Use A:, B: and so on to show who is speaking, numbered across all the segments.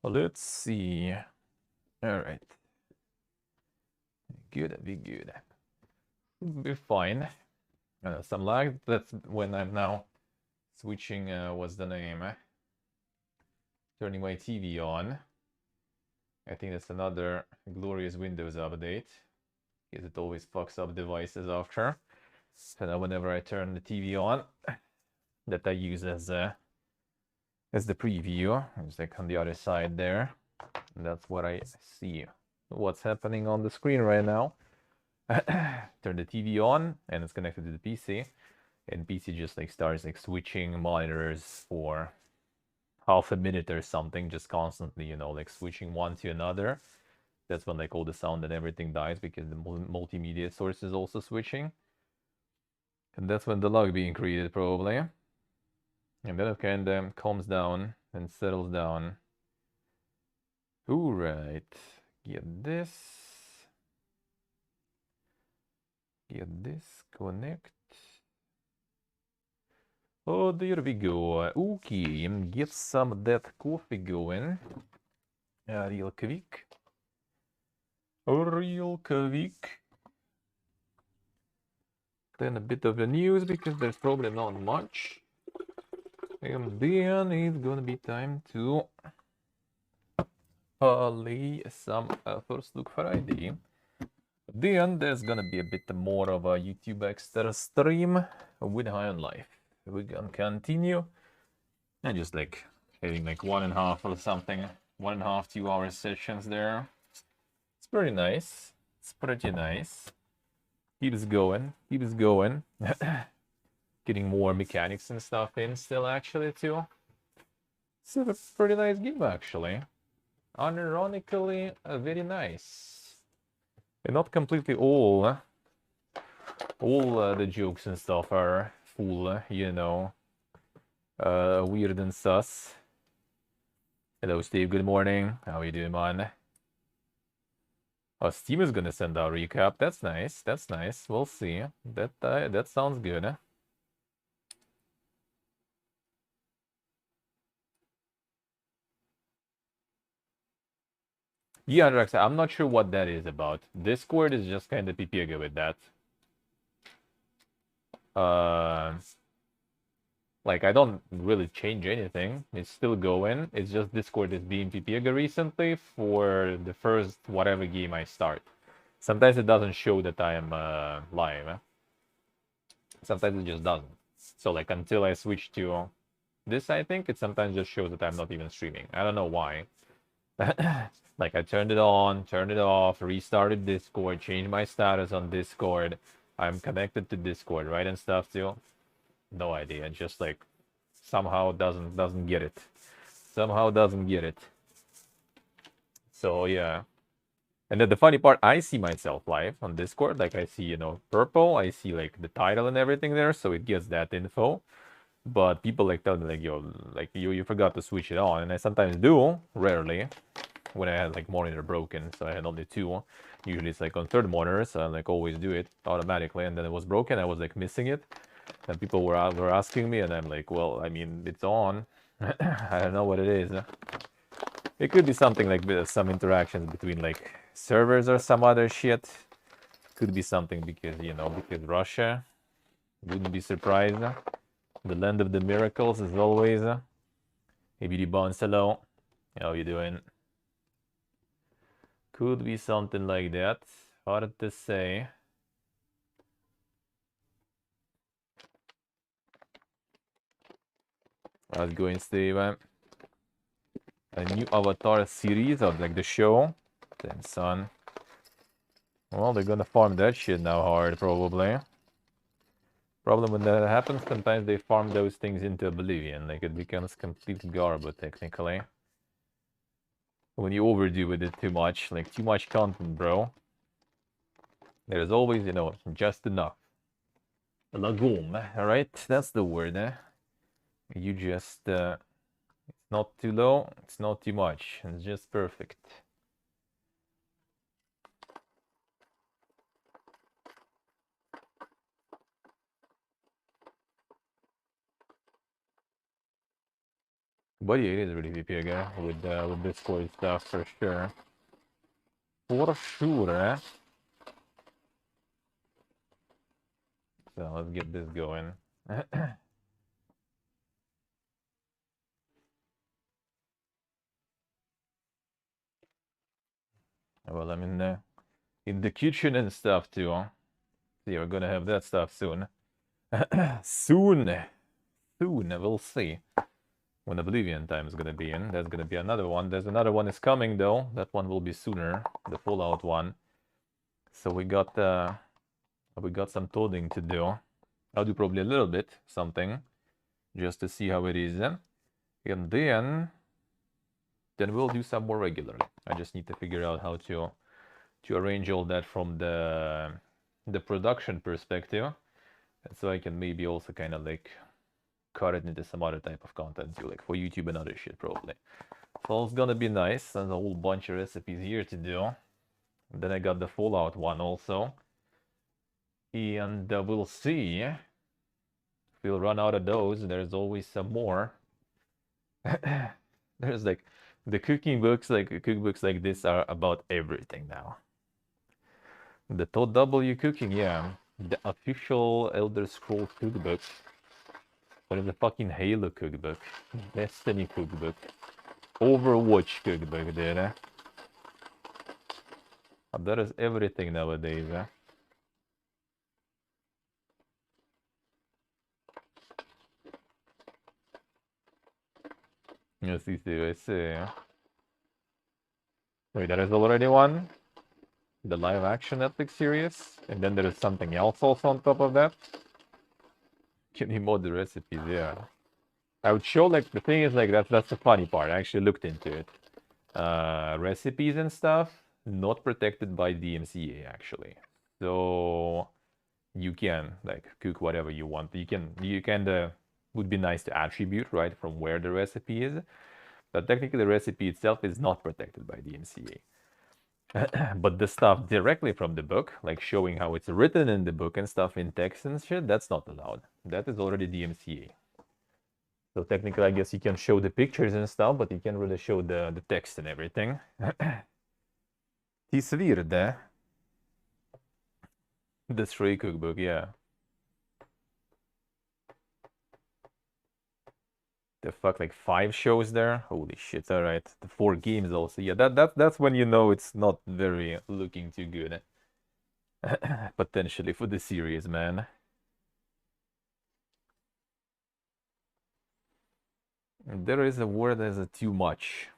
A: Let's see. All right. Good, be good. Be fine. Some lag. That's when I'm now switching. What's the name? Turning my TV on. I think that's another glorious Windows update, because it always fucks up devices after. So now whenever I turn the TV on, that I use as the preview, it's like on the other side there. And that's what I see. What's happening on the screen right now? Turn the TV on, and it's connected to the PC, and PC just like starts like switching monitors for half a minute or something, just constantly, you know, like switching one to another. That's when like all the sound and everything dies, because the multimedia source is also switching. And that's when the lag being created, probably. And then it kind of calms down and settles down. Alright, get this, connect. Oh, there we go. Okay, get some of that coffee going. Real quick. Real quick. Then a bit of the news, because there's probably not much. And then it's gonna be time to lay some first look Friday. Then there's gonna be a bit more of a YouTube extra stream with High on Life. We can continue and just like having like 1.5 or something, 1.5, 2 hour sessions there. It's pretty nice. It's pretty nice. Keeps going. Keeps going. Getting more mechanics and stuff in still, actually, too. It's a pretty nice game, actually. Unironically, very nice. And not completely all the jokes and stuff are full, you know, weird and sus. Hello, Steve. Good morning. How are you doing, man? Oh, Steam is gonna send out a recap. That's nice. That's nice. We'll see. That sounds good. Yeah, Rex, I'm not sure what that is about. Discord is just kind of PPG with that. Like, I don't really change anything. It's still going. It's just Discord is being PPG recently for the first whatever game I start. Sometimes it doesn't show that I am live. Sometimes it just doesn't. So, like, until I switch to this, I think, it sometimes just shows that I'm not even streaming. I don't know why. Like, I turned it on, turned it off, restarted Discord, changed my status on Discord. I'm connected to Discord, right, and stuff too. No idea. Just like somehow doesn't get it. Somehow doesn't get it. So yeah. And then the funny part, I see myself live on Discord. Like, I see, you know, purple. I see like the title and everything there, so it gets that info. But people like tell me like, yo, like you forgot to switch it on, and I sometimes do, rarely, when I had like monitor broken. So I had only 2. Usually it's like on 3rd monitor, so I like always do it automatically. And then it was broken. I was like missing it, and people were asking me, and I'm like, well, I mean, it's on. I don't know what it is. It could be something like some interactions between like servers or some other shit. Could be something because, you know, because Russia. Wouldn't be surprised. The land of the miracles, as always. Hey, Beauty Bones, hello. How you doing? Could be something like that. Hard to say. How's it going, Steve? A new Avatar series of like the show. Damn, son. Well, they're gonna farm that shit now hard, probably. Problem when that happens, sometimes they farm those things into oblivion. Like, it becomes complete garbage, technically. When you overdo with it too much, like too much content, bro. There's always, you know, just enough. Lagom, alright? That's the word, eh? You just, it's not too low, it's not too much. It's just perfect. But yeah, it is really VP again with Discord stuff for sure. For sure, eh? So let's get this going. Well, I'm in the kitchen and stuff too. Huh? See, we're gonna have that stuff soon. Soon, we'll see when Oblivion time is gonna be in. There's gonna be another one. There's another one is coming though. That one will be sooner, the Fallout one. So we got some toading to do. I'll do probably a little bit something, just to see how it is, and then we'll do some more regularly. I just need to figure out how to arrange all that from the production perspective, and so I can maybe also kind of like cut it into some other type of content too, like for YouTube and other shit probably. So it's gonna be nice. There's a whole bunch of recipes here to do. And then I got the Fallout one also, and we'll see if we'll run out of those. There's always some more. There's like the cookbooks like this are about everything now. The Todd W cooking, yeah. The official Elder Scrolls cookbook. What is the fucking Halo cookbook? Destiny cookbook. Overwatch cookbook, dude. That is everything nowadays, eh? Yes, I see. Wait, there is already one? The live action Netflix series? And then there is something else also on top of that? Can you mod the recipes? Yeah. I would show, like, the thing is, like, that's the funny part. I actually looked into it. Recipes and stuff, not protected by DMCA, actually. So you can, like, cook whatever you want. You can, would be nice to attribute, right, from where the recipe is. But technically, the recipe itself is not protected by DMCA. But the stuff directly from the book, like showing how it's written in the book and stuff in text and shit, that's not allowed. That is already DMCA. So technically, I guess you can show the pictures and stuff, but you can't really show the text and everything. Tisvirde. The Stray cookbook, yeah. The fuck, like 5 shows there? Holy shit! All right, the 4 games also. Yeah, that's when you know it's not very looking too good. Potentially for the series, man. There is a word as a too much.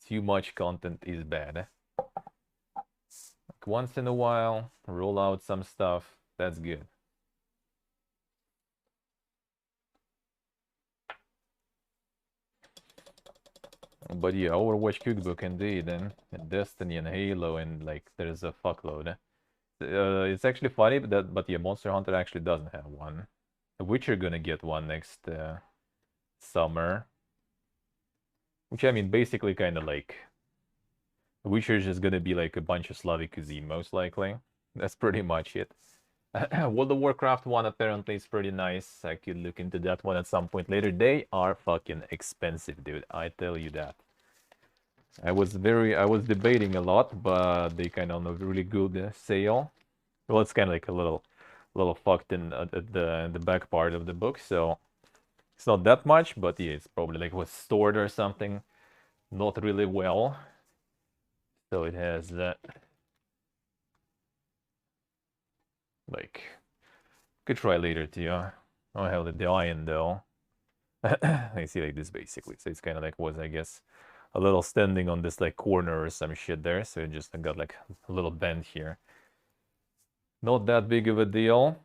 A: Too much content is bad. Like once in a while, roll out some stuff. That's good. But yeah, Overwatch cookbook indeed, and Destiny and Halo, and like there's a fuckload. It's actually funny, but yeah, Monster Hunter actually doesn't have one. Witcher gonna get one next summer. Which I mean, basically, kind of like Witcher is just gonna be like a bunch of Slavic cuisine, most likely. That's pretty much it. World of Warcraft one apparently is pretty nice. I could look into that one at some point later. They are fucking expensive, dude. I tell you that. I was debating a lot, but they kind of on a really good sale. Well, it's kind of like a little fucked in at the back part of the book, so it's not that much, but yeah, it's probably like was stored or something, not really well. So it has that. Like, could try later too. I don't have the iron though. I see like this basically. So it's kind of like was, I guess, a little standing on this like corner or some shit there. So it just got like a little bend here. Not that big of a deal.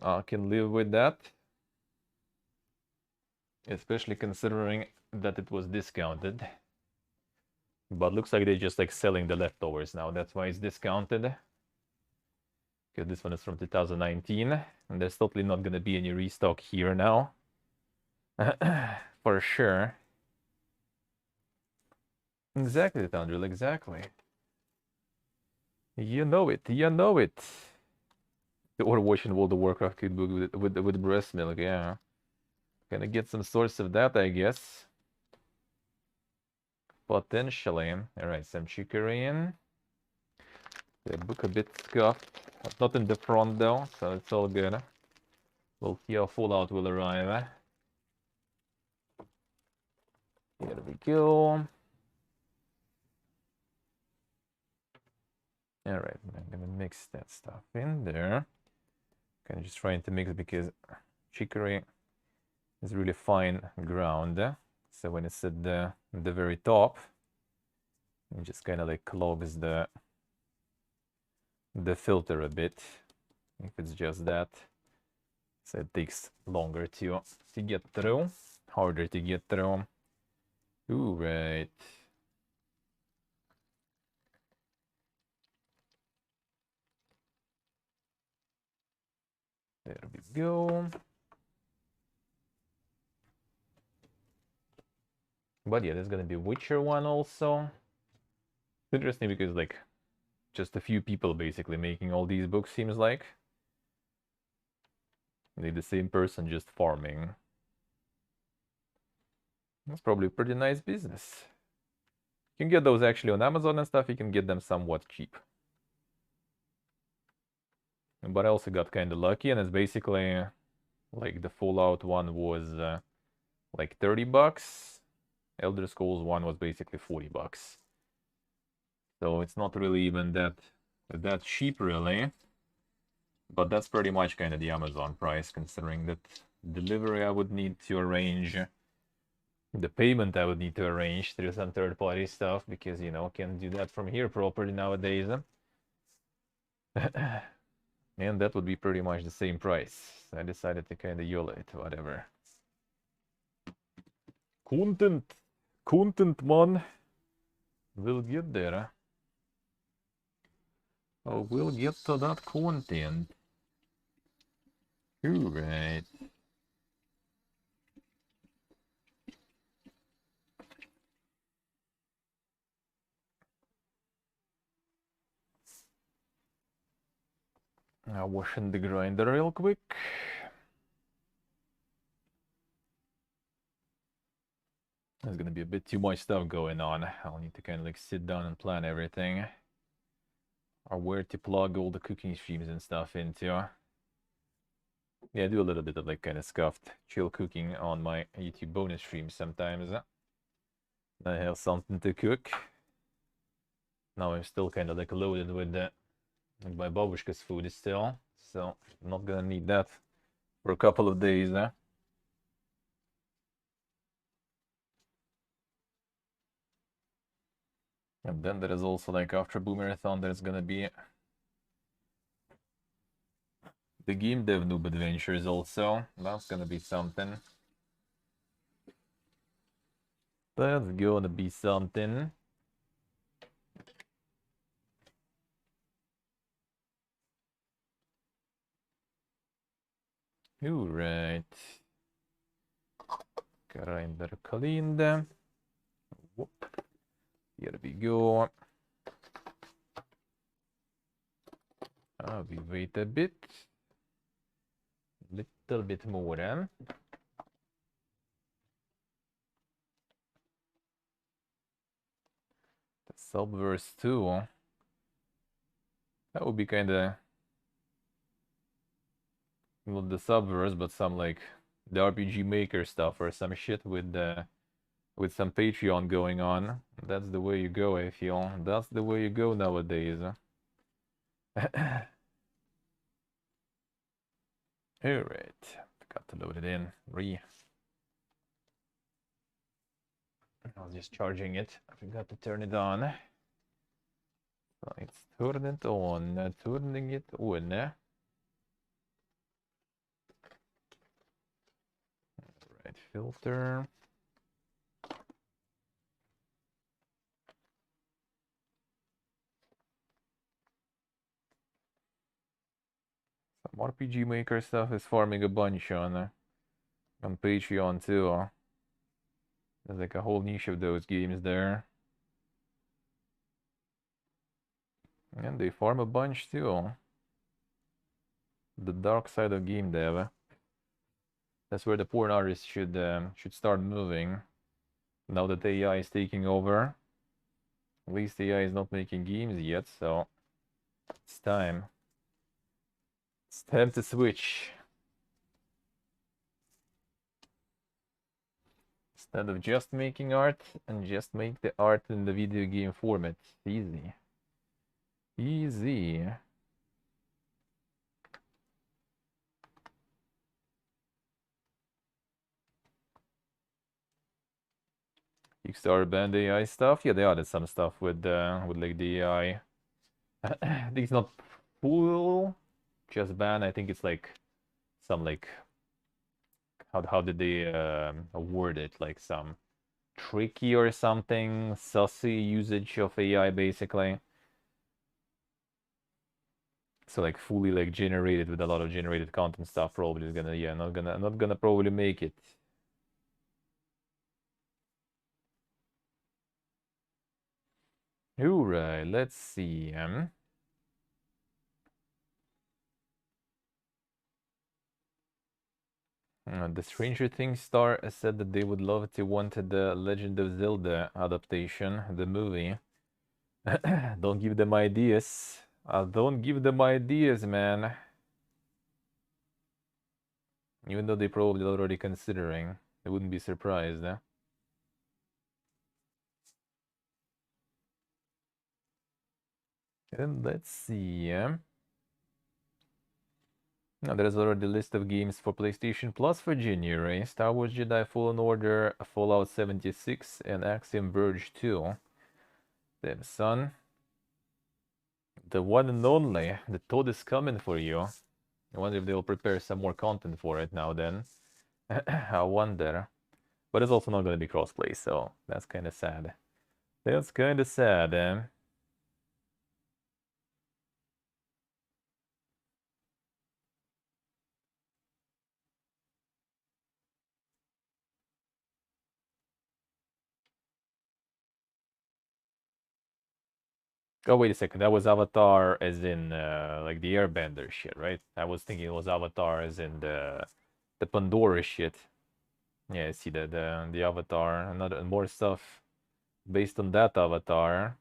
A: I can live with that. Especially considering that it was discounted. But looks like they're just like selling the leftovers now. That's why it's discounted. Because this one is from 2019. And there's totally not going to be any restock here now. For sure. Exactly, Thundril, exactly. You know it, you know it. The Overwatch and World of Warcraft cookbook with breast milk, yeah. Gonna get some source of that, I guess. Potentially. Alright, some chicory in. The book a bit scuffed. But not in the front though, so it's all good. We'll see how Fallout will arrive. Here we go. Alright, I'm gonna mix that stuff in there. Kind of just trying to mix because chicory is really fine ground. So when it's at the very top, it just kind of like clogs the filter a bit. If it's just that. So it takes longer to get through. Harder to get through. Ooh, right. There we go. But yeah, there's gonna be Witcher 1 also. It's interesting because like just a few people basically making all these books seems like. Like the same person just farming. That's probably a pretty nice business. You can get those actually on Amazon and stuff, you can get them somewhat cheap. But I also got kind of lucky, and it's basically like the Fallout one was like 30 bucks. Elder Scrolls one was basically 40 bucks. So it's not really even that cheap really. But that's pretty much kind of the Amazon price, considering that delivery I would need to arrange, the payment I would need to arrange through some third-party stuff, because, you know, can't do that from here properly nowadays. And that would be pretty much the same price. I decided to kind of YOLO it, whatever. Content, man. We'll get there. Oh, we'll get to that content. Alright. Now washing the grinder real quick. There's gonna be a bit too much stuff going on. I'll need to kind of like sit down and plan everything. Or where to plug all the cooking streams and stuff into. Yeah, I do a little bit of like kind of scuffed chill cooking on my YouTube bonus streams sometimes. I have something to cook. Now I'm still kind of like loaded with my babushka's food still. So I'm not gonna need that for a couple of days. And then there is also like after Boomerthon there's gonna be the Game Dev Noob Adventures also. That's gonna be something. That's gonna be something. Alright. Grinder cleaned. Whoop. Here we go. We wait a bit. Little bit more. The Subverse 2. That would be kind of not the Subverse, but some like the RPG Maker stuff or some shit with some Patreon going on. That's the way you go, I feel. That's the way you go nowadays. Alright, forgot to load it in. I was just charging it. I forgot to turn it on. So it's turning it on, turning it on. Alright, filter. Some RPG Maker stuff is farming a bunch on Patreon too. There's like a whole niche of those games there. And they farm a bunch too. The dark side of game dev. That's where the porn artists should start moving. Now that AI is taking over. At least AI is not making games yet, so it's time. It's time to switch. Instead of just making art, and just make the art in the video game format. Easy. Easy. Kickstarter banned AI stuff. Yeah, they added some stuff with like the AI. I think it's not full, just ban. I think it's like some like how did they word it? Like some tricky or something, sussy usage of AI basically. So like fully like generated with a lot of generated content stuff probably is gonna, yeah, not gonna probably make it. Alright, let's see. The Stranger Things star said that they would love to want the Legend of Zelda adaptation, the movie. Don't give them ideas. Don't give them ideas, man. Even though they probably already considering. I wouldn't be surprised, eh? And let's see. Now there's already a list of games for PlayStation Plus for January. Star Wars Jedi Fallen Order, Fallout 76, and Axiom Verge 2. Damn, son. The one and only. The Toad is coming for you. I wonder if they'll prepare some more content for it now then. I wonder. But it's also not going to be crossplay, so that's kind of sad. That's kind of sad, eh? Oh, wait a second. That was Avatar as in like the Airbender shit, right? I was thinking it was Avatar as in the Pandora shit. Yeah, I see that the Avatar, another more stuff based on that Avatar.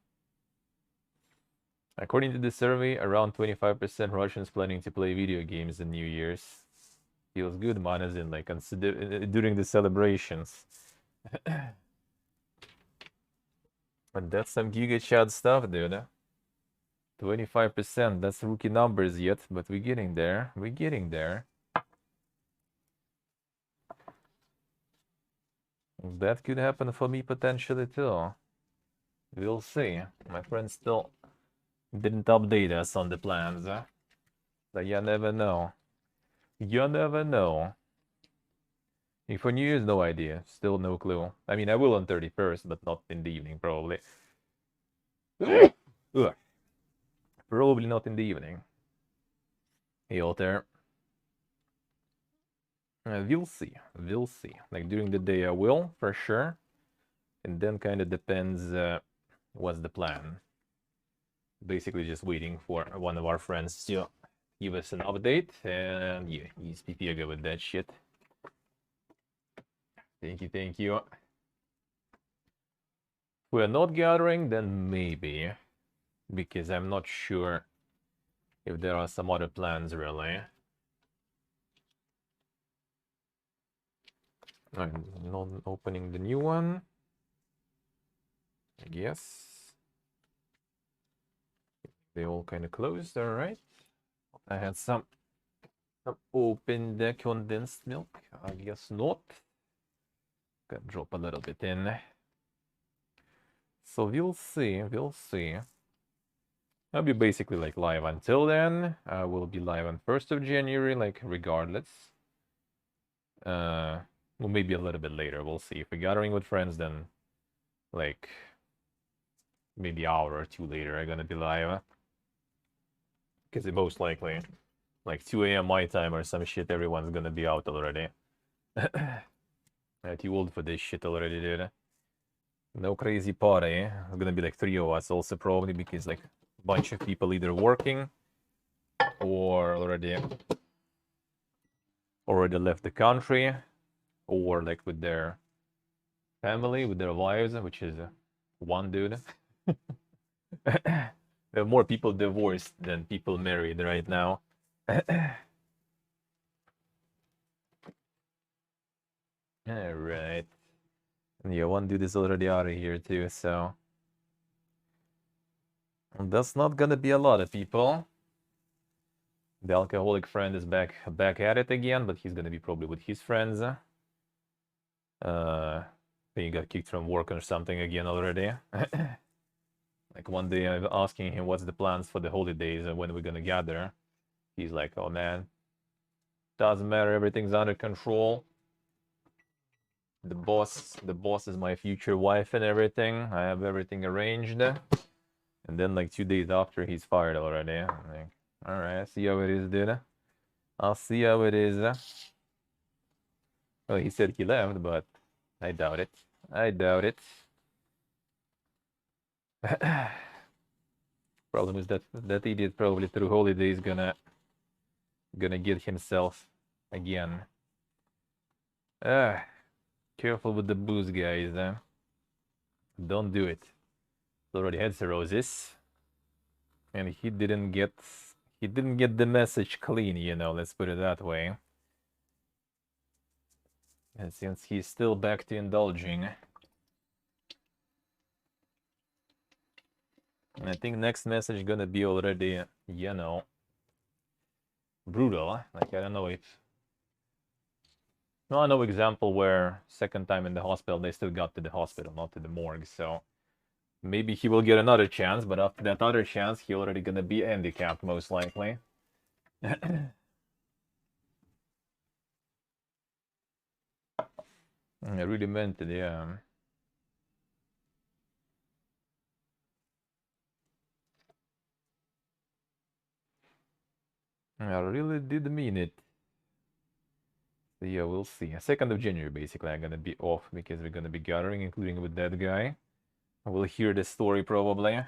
A: According to the survey, around 25% Russians planning to play video games in New Year's. Feels good, man, as in like during the celebrations. But that's some Giga Chat stuff, dude. 25%, that's rookie numbers yet, but we're getting there. We're getting there. That could happen for me potentially too. We'll see. My friend still didn't update us on the plans. So you never know. You never know. For New Year's, no idea. Still no clue. I mean, I will on 31st, but not in the evening, probably. Ugh. Probably not in the evening. Hey, Alter. We'll see. We'll see. Like, during the day I will, for sure. And then kind of depends what's the plan. Basically just waiting for one of our friends to give us an update. And yeah, he's PPA with that shit. Thank you, thank you. If we're not gathering, then maybe. Because I'm not sure if there are some other plans, really. I'm not opening the new one. I guess. They all kind of closed, alright. I had some opened condensed milk. I guess not. Gonna drop a little bit in. So we'll see, we'll see. I'll be basically like live until then. I will be live on 1st of January, like regardless. Well, maybe a little bit later. We'll see. If we're gathering with friends, then like maybe an hour or two later, I'm gonna be live. Because it most likely, like 2 a.m. my time or some shit, everyone's gonna be out already. I'm too old for this shit already, dude. No crazy party. It's gonna be like 3 of us also probably because like a bunch of people either working or already left the country or like with their family with their wives, which is one dude. There are more people divorced than people married right now. All right. Yeah, one dude is already out of here too, so that's not gonna be a lot of people. The alcoholic friend is back at it again, but he's gonna be probably with his friends. He got kicked from work or something again already. Like one day I'm asking him what's the plans for the holidays and when we're gonna gather. He's like, oh man, doesn't matter, everything's under control. The boss is my future wife and everything. I have everything arranged. And then like 2 days after he's fired already. I'm like, alright, I see how it is, dude. I'll see how it is. Well, he said he left, but I doubt it. I doubt it. Problem is that that idiot probably through holidays gonna get himself again. Careful with the booze, guys. Don't do it. He already had cirrhosis, and he didn't get the message clean. You know, let's put it that way. And since he's still back to indulging, and I think next message gonna be already, you know, brutal. Like I don't know if. No, I know example where second time in the hospital they still got to the hospital, not to the morgue. So maybe he will get another chance, but after that other chance, he already gonna be handicapped most likely. I really meant it, yeah. I really did mean it. So yeah, we'll see. 2nd of January, basically, I'm gonna be off because we're gonna be gathering, including with that guy. We'll hear the story probably.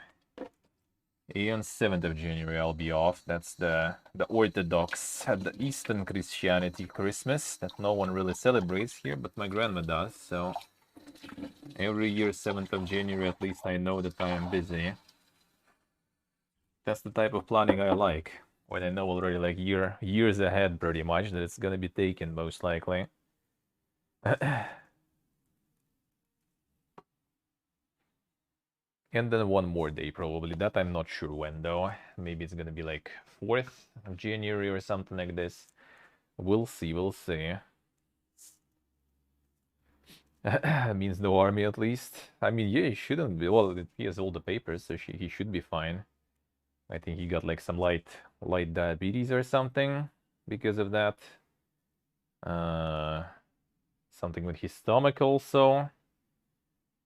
A: And 7th of January, I'll be off. That's the Orthodox, the Eastern Christianity Christmas that no one really celebrates here, but my grandma does. So every year, 7th of January, at least I know that I am busy. That's the type of planning I like. When I know already like years ahead pretty much that it's gonna be taken most likely. And then one more day probably. That I'm not sure when though. Maybe it's gonna be like 4th of January or something like this. We'll see, we'll see. Means no army at least. I mean, yeah, he shouldn't be. Well, he has all the papers, so he should be fine. I think he got like some light diabetes or something because of that. Something with his stomach also.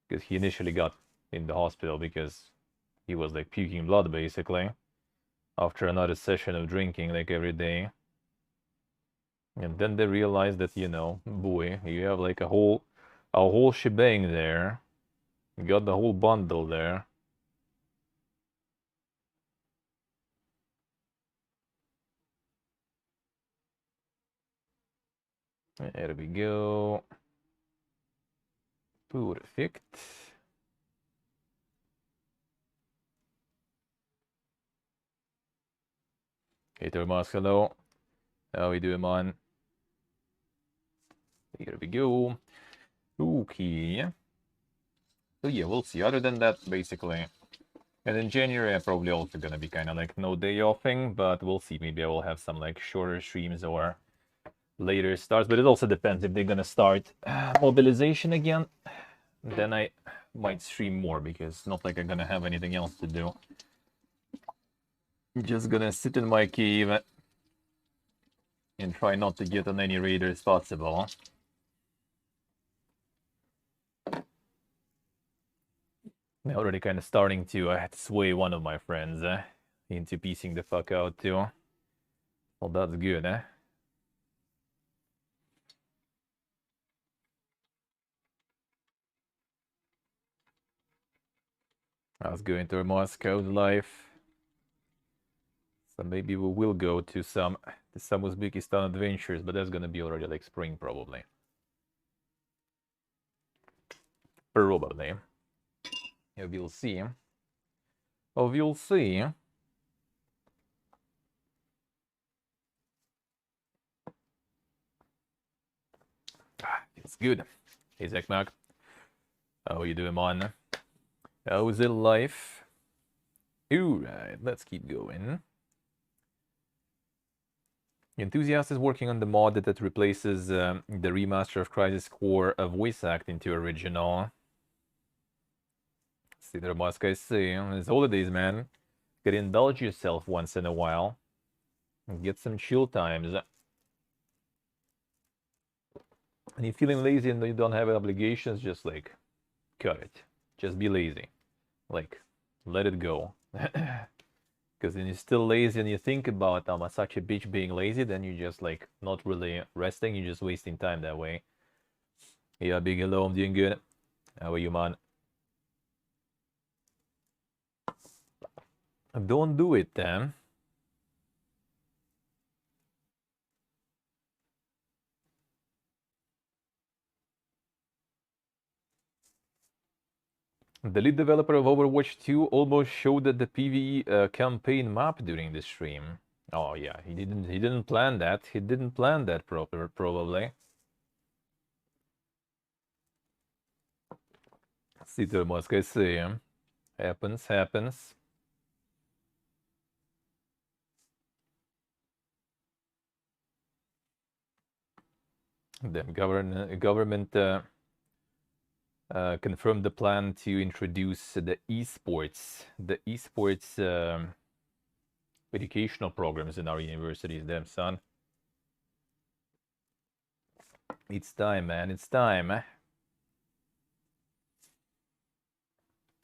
A: Because he initially got in the hospital because he was like puking blood basically after another session of drinking like every day. And then they realized that, you know, boy, you have like a whole shebang there. You got the whole bundle there. There we go. Perfect. Hey, Thomas, hello. How we doing, man? Here we go. Okay. So yeah, we'll see. Other than that, basically. And in January, I'm probably also gonna be kind of like no day offing, but we'll see. Maybe I will have some like shorter streams or later starts. But it also depends if they're gonna start mobilization again. Then I might stream more because not like I'm gonna have anything else to do. I'm just gonna sit in my cave and try not to get on any raiders possible. I'm already kind of starting to sway one of my friends into piecing the fuck out too. Well, that's good, eh? I was going to Moscow's life. So maybe we will go to some Uzbekistan adventures, but that's gonna be already like spring probably. Probably. We'll see. Oh, we'll see. It's good. Hey, Zekmak. How you doing, man? How's it life? Alright, let's keep going. Enthusiast is working on the mod that replaces the remaster of Crisis Core voice acting to original. See there, boss guys. See, it's holidays, man. Gotta indulge yourself once in a while. Get some chill times. And you're feeling lazy and you don't have obligations, just like cut it. Just be lazy. Like, let it go. Because when you're still lazy and you think about I'm such a bitch being lazy, then you're just like not really resting, you're just wasting time that way. Yeah, big hello, I'm doing good. How are you, man? Don't do it, then. The lead developer of Overwatch 2 almost showed the PvE campaign map during the stream. Oh yeah, he didn't plan that. He didn't plan that probably. See the Mosque, I see. Happens. The government confirmed the plan to introduce the esports educational programs in our universities. Damn, son. It's time, man. It's time.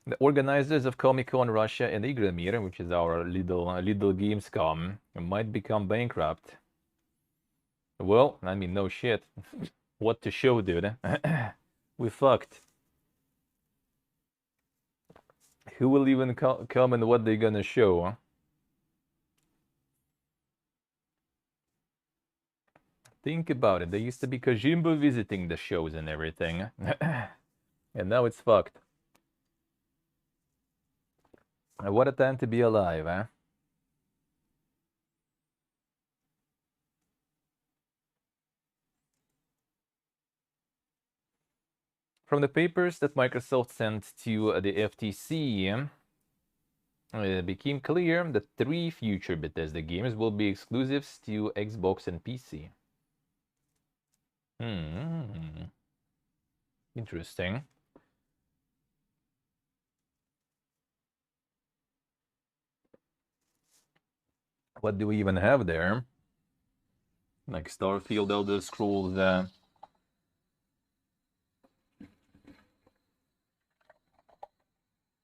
A: The organizers of Comic-Con Russia and Igramir, which is our little Gamescom, might become bankrupt. Well, I mean, no shit. What to show, dude? We fucked. Who will even come and what they gonna show? Huh? Think about it. There used to be Kojimbo visiting the shows and everything. And now it's fucked. What a time to be alive, huh? From the papers that Microsoft sent to the FTC, it became clear that 3 future Bethesda games will be exclusives to Xbox and PC. Interesting. What do we even have there? Like Starfield, Elder Scrolls.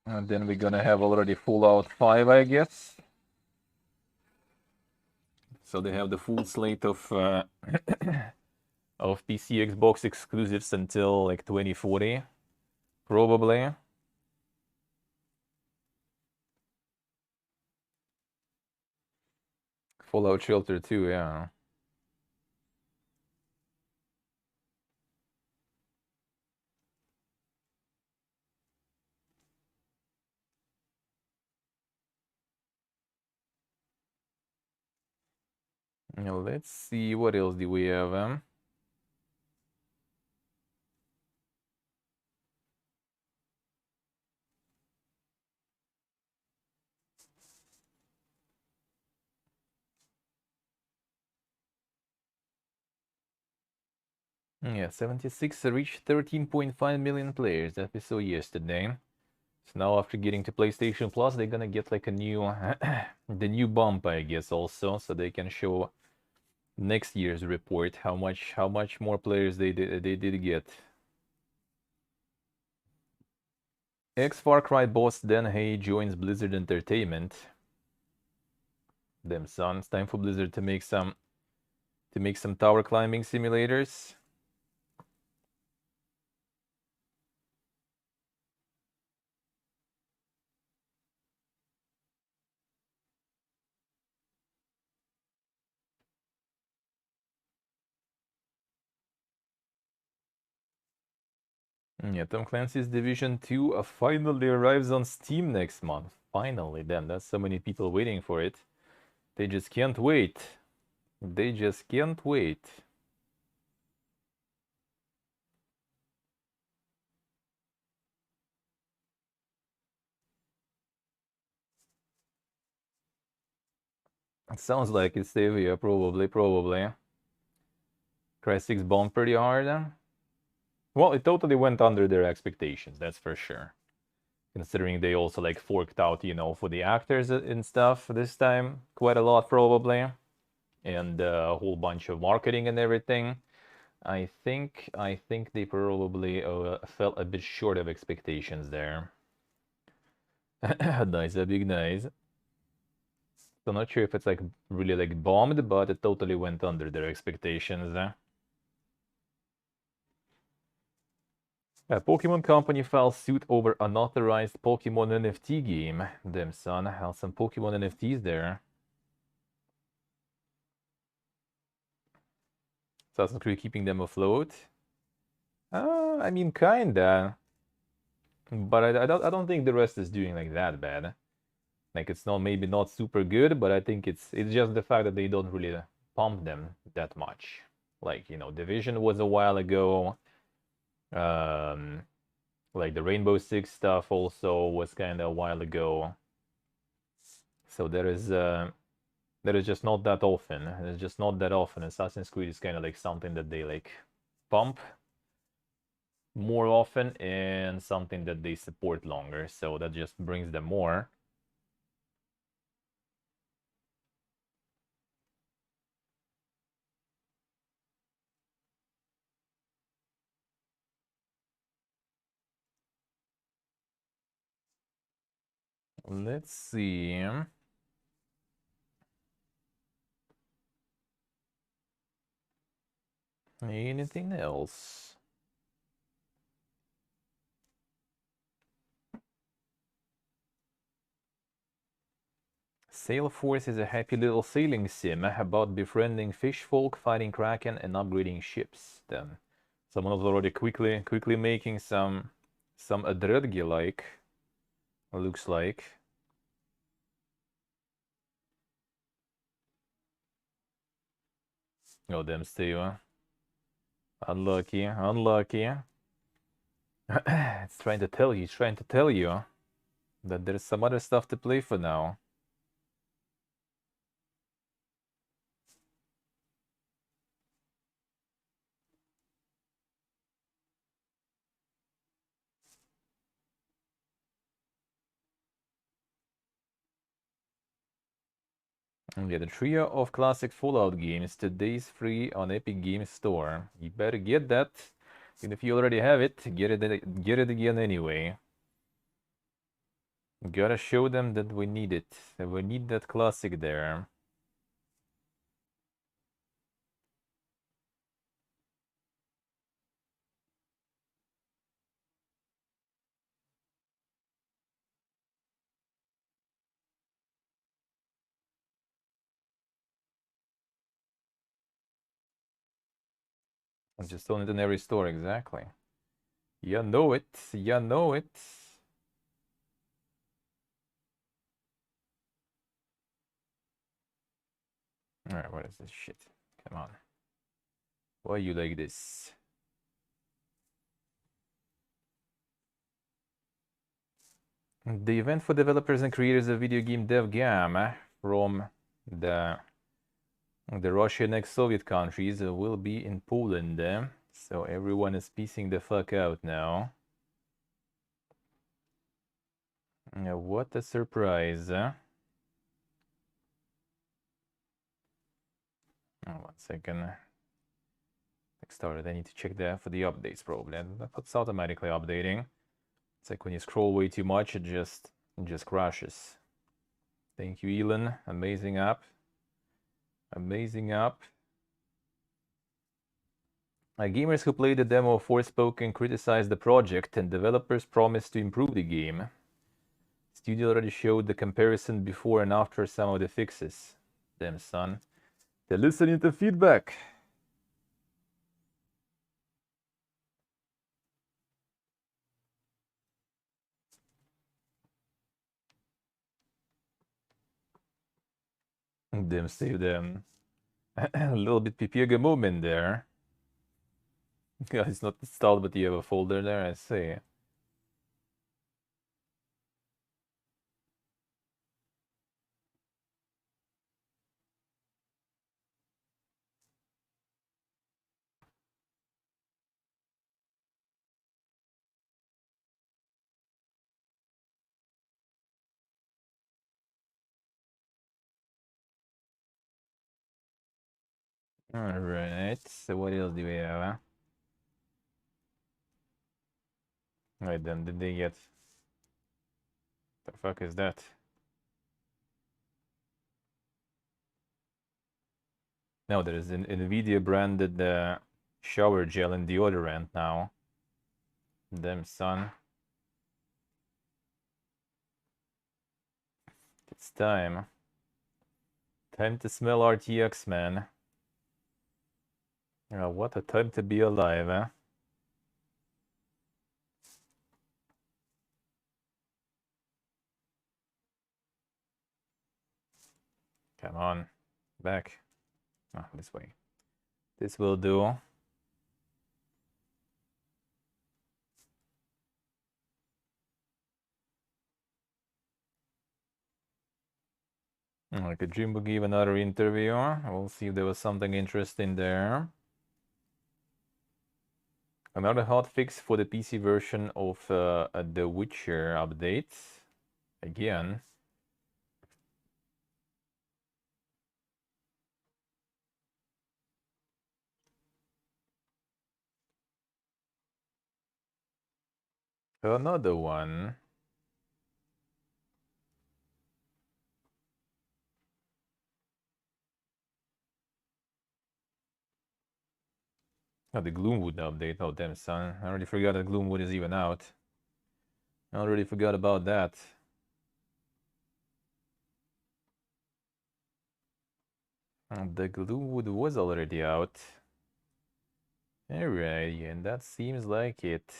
A: And then we're gonna have already Fallout 5, I guess. So they have the full slate of of PC, Xbox exclusives until like 2040, probably. Fallout Shelter 2, yeah. Now, let's see what else do we have. Yeah, 76 reached 13.5 million players that we saw yesterday. So now after getting to PlayStation Plus, they're gonna get like a new the new bump, I guess, also, so they can show next year's report how much more players they did get. Ex Far Cry boss Dan Hay joins Blizzard Entertainment. Them sons, time for Blizzard to make some tower climbing simulators. Yeah, Tom Clancy's Division 2 finally arrives on Steam next month. Finally, damn, that's so many people waiting for it. They just can't wait. They just can't wait. It sounds like it's Stavia, probably. Cry 6 bombed pretty hard. Well, it totally went under their expectations, that's for sure. Considering they also like forked out, you know, for the actors and stuff this time, quite a lot probably, and a whole bunch of marketing and everything. I think they probably fell a bit short of expectations there. Nice, a big nice. So not sure if it's like really like bombed, but it totally went under their expectations. A Pokemon Company filed suit over unauthorized Pokemon NFT game. Damn son, have some Pokemon NFTs there. Assassin's Creed keeping them afloat. I mean, kinda. But I don't think the rest is doing like that bad. Like it's not maybe not super good, but I think it's just the fact that they don't really pump them that much. Like, you know, Division was a while ago. Um, like the Rainbow Six stuff also was kind of a while ago. So there is just not that often. There's just not that often. Assassin's Creed is kind of like something that they like pump more often and something that they support longer. So that just brings them more. Let's see. Anything else? Sail Force is a happy little sailing sim about befriending fish folk, fighting kraken, and upgrading ships. Then, someone was already quickly making some Adredgi like. Looks like. Oh damn, Steve. Unlucky, unlucky. It's trying to tell you, that there's some other stuff to play for now. And yeah, the trio of classic Fallout games today's free on Epic Games Store. You better get that. And if you already have it, get it again anyway. Gotta show them that we need it. That we need that classic there. I just own it in every store, exactly. You know it. You know it. Alright, what is this shit? Come on. Why are you like this? The event for developers and creators of video game DevGam from the Russian ex-Soviet countries will be in Poland. So everyone is piecing the fuck out now. What a surprise. Oh, 1 second. Started. I need to check that for the updates probably. That's automatically updating. It's like when you scroll way too much, it just crashes. Thank you, Elon. Amazing app. Amazing app. Gamers who played the demo of Forspoken criticized the project, and developers promised to improve the game. Studio already showed the comparison before and after some of the fixes. Damn, son. They're listening to feedback. Them save them a little bit PPG movement there. Yeah, it's not installed, but you have a folder there, I see. Alright, so what else do we have? Right then, did they get... The fuck is that? No, there is an NVIDIA branded shower gel and deodorant now. Damn, son. It's time. Time to smell RTX, man. What a time to be alive, eh? Come on. Back. Oh, this way. This will do. Okay, Jim will give another interview. We'll see if there was something interesting there. Another hotfix for the PC version of The Witcher update. Again. Another one. Oh, the Gloomwood update. Oh, damn, son. I already forgot that Gloomwood is even out. I already forgot about that. The Gloomwood was already out. Alright, and that seems like it.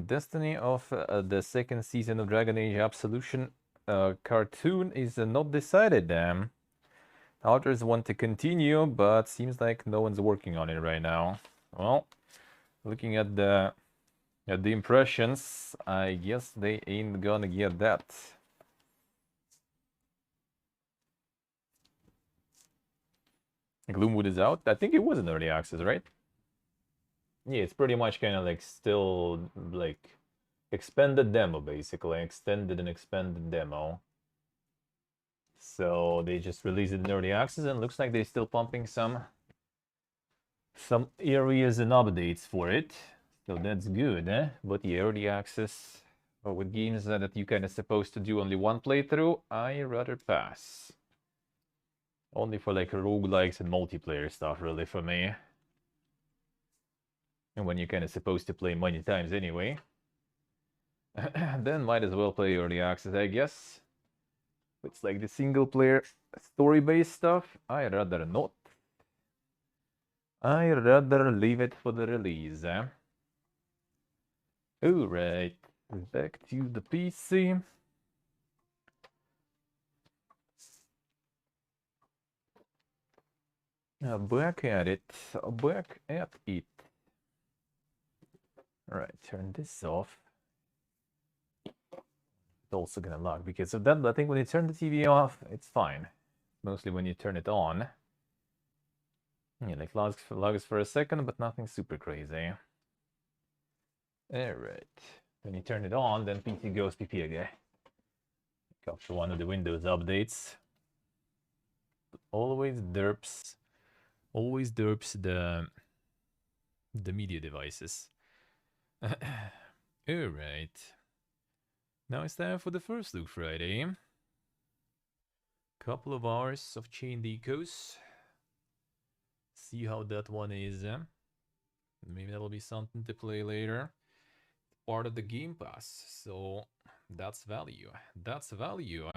A: Destiny of the second season of Dragon Age Absolution cartoon is not decided, damn. Authors want to continue, but seems like no one's working on it right now. Well, looking at the impressions, I guess they ain't gonna get that. Gloomwood is out. I think it was in early access, right? Yeah, it's pretty much kind of like still like expanded demo, basically. Extended and expanded demo. So they just released it in early access, and looks like they're still pumping some areas and updates for it. So that's good, eh? But the early access with games that you kind of supposed to do only one playthrough, I rather pass. Only for like roguelikes and multiplayer stuff, really, for me. And when you're kind of supposed to play many times anyway. Then might as well play early access, I guess. It's like the single player story-based stuff, I rather not. I rather leave it for the release, eh? Alright, back to the PC. Back at it, back at it. Alright, turn this off. It's also gonna lag because of that, but I think when you turn the TV off, it's fine. Mostly when you turn it on. Yeah, like lags for a second, but nothing super crazy. Alright. When you turn it on, then PC goes PP again. After one of the Windows updates. Always derps the media devices. Alright. Now it's time for the first look Friday. Couple of hours of chain decos. See how that one is. Maybe that'll be something to play later. Part of the Game Pass, so that's value. That's value.